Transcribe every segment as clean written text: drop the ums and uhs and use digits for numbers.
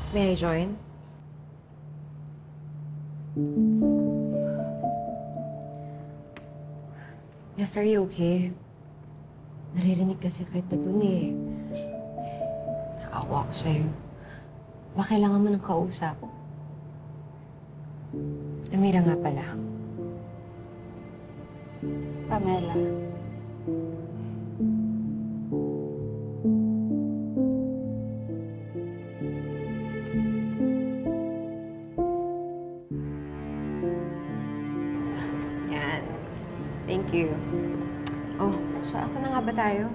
May I join? Yes, are you okay? Naririnig kasi kita dun eh. Naawa ko sa'yo. Baka kailangan mo ng kausap. Amira nga pala. Pamela. Yan. Thank you. Oh, siya, asan na nga ba tayo?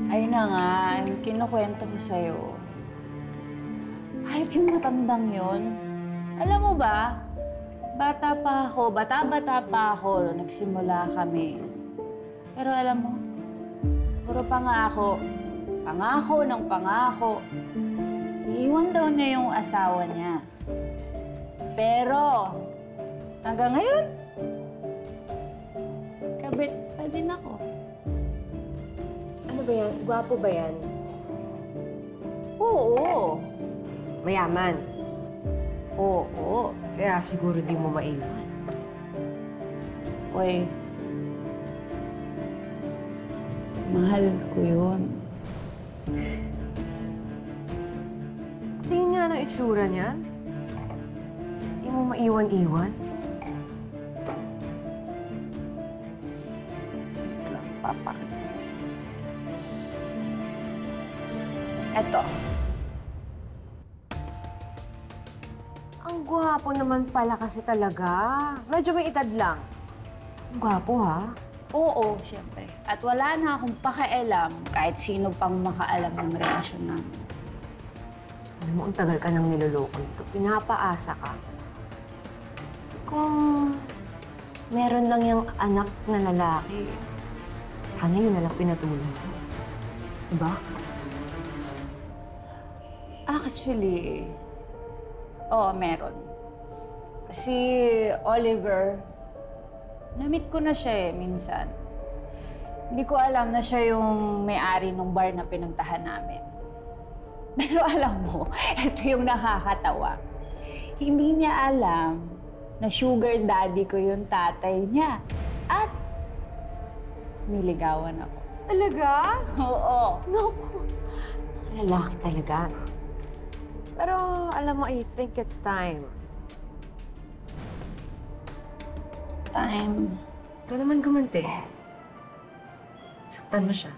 Ayun na nga, yung kinukwento ko sa'yo. Hayop yung matandang yun. Alam mo ba, bata-bata pa ako, nung nagsimula kami. Pero alam mo, puro pangako. Pangako ng pangako. Iiwan daw niya yung asawa niya. Pero, hanggang ngayon, kabit pa din ako. Ano ba yan? Gwapo ba yan? Oo. Mayaman. Oo. Kaya siguro di mo maiwan. Uy, mahal ko yun. Tingin nga ng itsura niya. Di mo maiwan-iwan. Papakita ko sa'yo. Eto. Ang gwapo naman pala kasi talaga. Medyo may edad lang. Ang gwapo, ha? Oo, siyempre. At wala na akong pakialam kahit sino pang makaalam ng relasyon namin. Alam mo, ang tagal ka nang niloloko nito. Pinapaasa ka. Kung meron lang yung anak na lalaki, sana yun nalang pinatulong mo. Diba? Actually, oo, meron. Si Oliver, na-meet ko na siya minsan. Hindi ko alam na siya yung may-ari ng bar na pinuntahan namin. Pero alam mo, ito yung nakakatawa. Hindi niya alam na sugar daddy ko yung tatay niya. At niligawan ako. Talaga? Oo. Naku. Lalaki talaga. Pero alam mo, I think it's time. Time. Ikaw naman gumanti. Saktan mo siya.